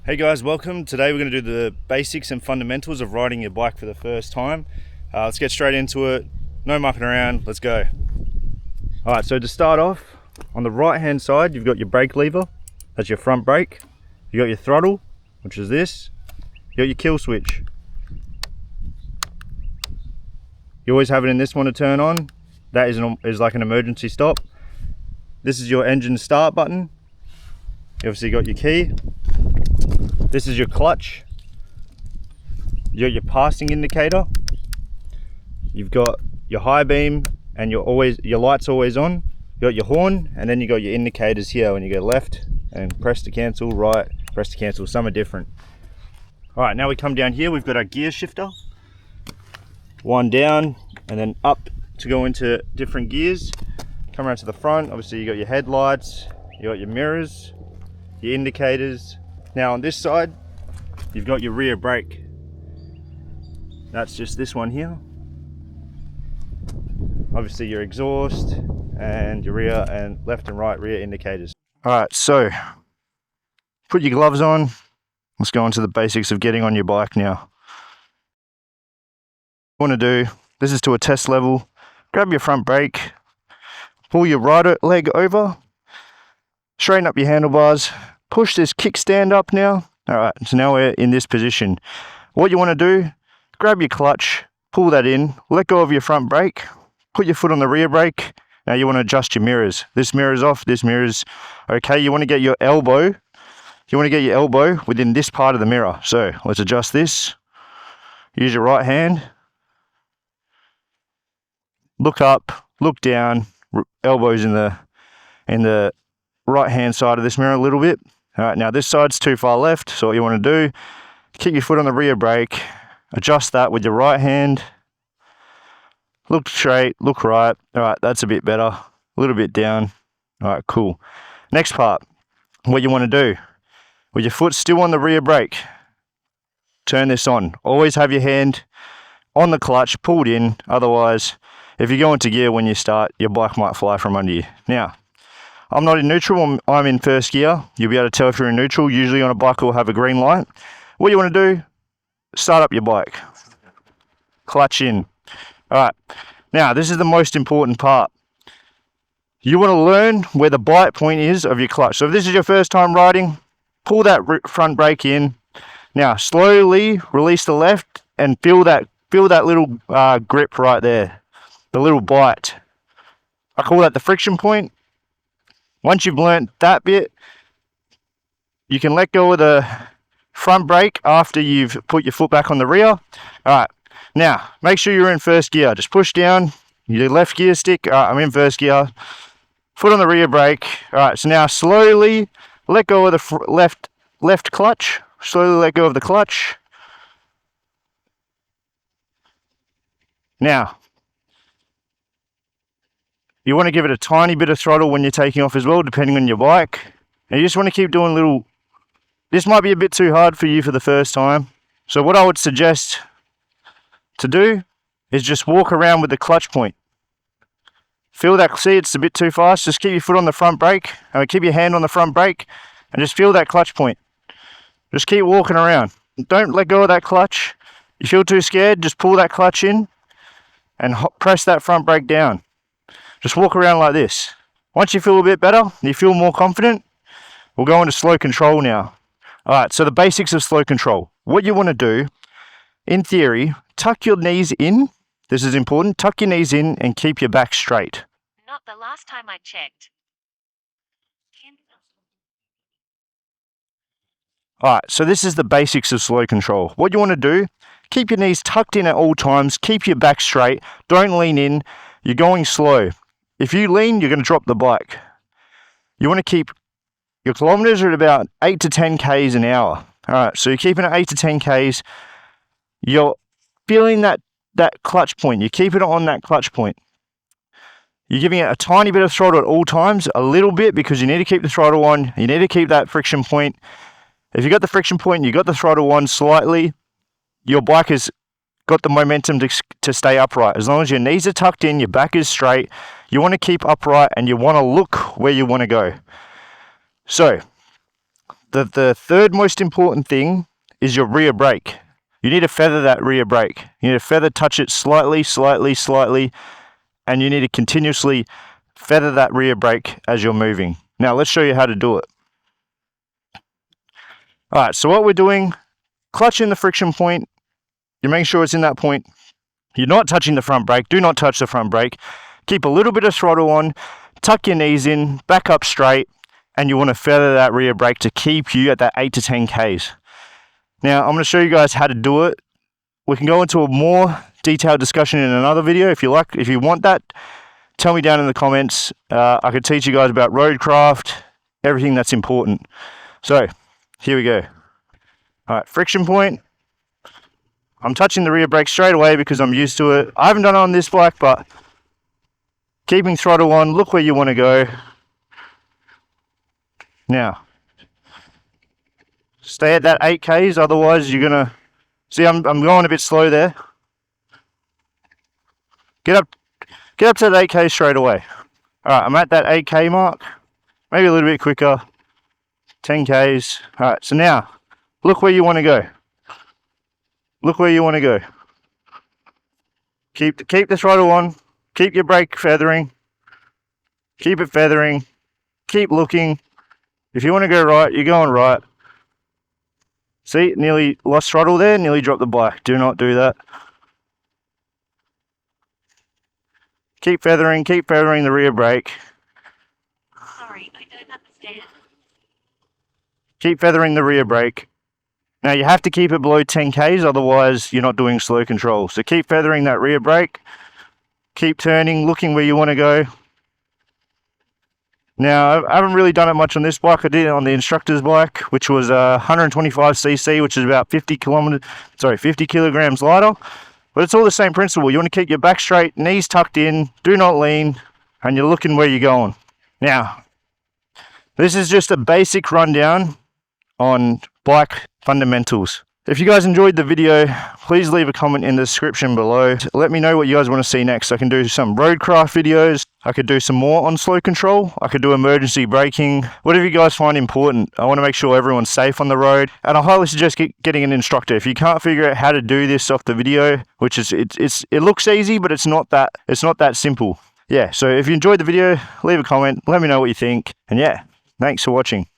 Hey guys, welcome. Today we're going to do the basics and fundamentals of riding your bike for the first time. Let's get straight into it. No mucking around, let's go. Alright, so to start off, on the right hand side you've got your brake lever, that's your front brake. You've got your throttle, which is this. You've got your kill switch. You always have it in this one to turn on. That is like an emergency stop. This is your engine start button. You obviously got your key. This is your clutch. You got your passing indicator. You've got your high beam and your light's always on. You got your horn, and then you got your indicators here when you go left and press to cancel, right, press to cancel. Some are different. All right, now we come down here. We've got our gear shifter. One down and then up to go into different gears. Come around to the front. Obviously you got your headlights, you got your mirrors, your indicators. Now on this side, you've got your rear brake. That's just this one here. Obviously your exhaust and your rear and left and right rear indicators. All right, so put your gloves on. Let's go into the basics of getting on your bike now. What you want to do, this is to a test level. Grab your front brake, pull your right leg over, straighten up your handlebars, push this kickstand up now. All right, so now we're in this position. What you want to do, grab your clutch, pull that in, let go of your front brake, put your foot on the rear brake. Now you want to adjust your mirrors. This mirror's off, this mirror's okay. You want to get your elbow, within this part of the mirror. So let's adjust this. Use your right hand. Look up, look down, elbows in the right hand side of this mirror a little bit. All right, now this side's too far left, so what you want to do, keep your foot on the rear brake, adjust that with your right hand, look straight, look right. All right, that's a bit better, a little bit down. All right, cool. Next part, what you want to do, with your foot still on the rear brake, turn this on. Always have your hand on the clutch, pulled in, otherwise, if you go into gear when you start, your bike might fly from under you. Now, I'm not in neutral, I'm in first gear. You'll be able to tell if you're in neutral. Usually on a bike, we'll have a green light. What you want to do, start up your bike. Clutch in. All right, now this is the most important part. You want to learn where the bite point is of your clutch. So if this is your first time riding, pull that front brake in. Now, slowly release the left and feel that little grip right there, the little bite. I call that the friction point. Once you've learnt that bit, you can let go of the front brake after you've put your foot back on the rear. All right, now make sure you're in first gear. Just push down your left gear stick. All right, I'm in first gear. Foot on the rear brake. All right, so now slowly let go of the left clutch. Slowly let go of the clutch. Now, you want to give it a tiny bit of throttle when you're taking off as well, depending on your bike. And you just want to keep doing little... This might be a bit too hard for you for the first time. So what I would suggest to do is just walk around with the clutch point. Feel that, see it's a bit too fast, just keep your foot on the front brake, and keep your hand on the front brake, and just feel that clutch point. Just keep walking around. Don't let go of that clutch. You feel too scared, just pull that clutch in, and press that front brake down. Just walk around like this. Once you feel a bit better, you feel more confident, we'll go into slow control now. All right, so the basics of slow control. What you want to do, in theory, tuck your knees in. This is important. Tuck your knees in and keep your back straight. Not the last time I checked. All right, so this is the basics of slow control. What you want to do, keep your knees tucked in at all times, keep your back straight, don't lean in, you're going slow. If you lean, you're going to drop the bike. You want to keep your kilometers at about 8 to 10 Ks an hour. All right, so you're keeping it 8 to 10 Ks. You're feeling that clutch point. You're keeping it on that clutch point. You're giving it a tiny bit of throttle at all times, a little bit, because you need to keep the throttle on. You need to keep that friction point. If you got the friction point, you got the throttle on slightly, your bike has got the momentum to stay upright. As long as your knees are tucked in, your back is straight, you want to keep upright and you want to look where you want to go. So the third most important thing is your rear brake. You need to feather that rear brake. You need to touch it slightly, and you need to continuously feather that rear brake as you're moving. Now let's show you how to do it. All right, so what we're doing, clutch in the friction point. You're making sure it's in that point. You're not touching the front brake. Do not touch the front brake. Keep a little bit of throttle on, tuck your knees in, back up straight, and you want to feather that rear brake to keep you at that 8 to 10 Ks. Now, I'm going to show you guys how to do it. We can go into a more detailed discussion in another video. If you want that, tell me down in the comments. I could teach you guys about roadcraft, everything that's important. So, here we go. All right, friction point. I'm touching the rear brake straight away because I'm used to it. I haven't done it on this bike, but keeping throttle on, look where you want to go. Now, stay at that 8 Ks, otherwise you're gonna see I'm going a bit slow there. Get up to that 8 K straight away. Alright, I'm at that 8 K mark, maybe a little bit quicker. 10 Ks. Alright, so now look where you want to go. Look where you want to go. Keep the throttle on, keep your brake feathering, keep it feathering, keep looking. If you want to go right, you're going right. See, nearly lost throttle there, nearly dropped the bike. Do not do that. Keep feathering the rear brake. Sorry, I don't understand. Keep feathering the rear brake. Now you have to keep it below 10 Ks, otherwise you're not doing slow control. So keep feathering that rear brake. Keep turning, looking where you want to go. Now, I haven't really done it much on this bike. I did it on the instructor's bike, which was 125cc, which is about 50 kilograms lighter. But it's all the same principle. You want to keep your back straight, knees tucked in, do not lean, and you're looking where you're going. Now, this is just a basic rundown on bike fundamentals. If you guys enjoyed the video, please leave a comment in the description below. Let me know what you guys want to see next. I can do some roadcraft videos. I could do some more on slow control. I could do emergency braking. Whatever you guys find important. I want to make sure everyone's safe on the road. And I highly suggest getting an instructor. If you can't figure out how to do this off the video, which is it looks easy, but it's not that simple. Yeah, so if you enjoyed the video, leave a comment. Let me know what you think. And yeah, thanks for watching.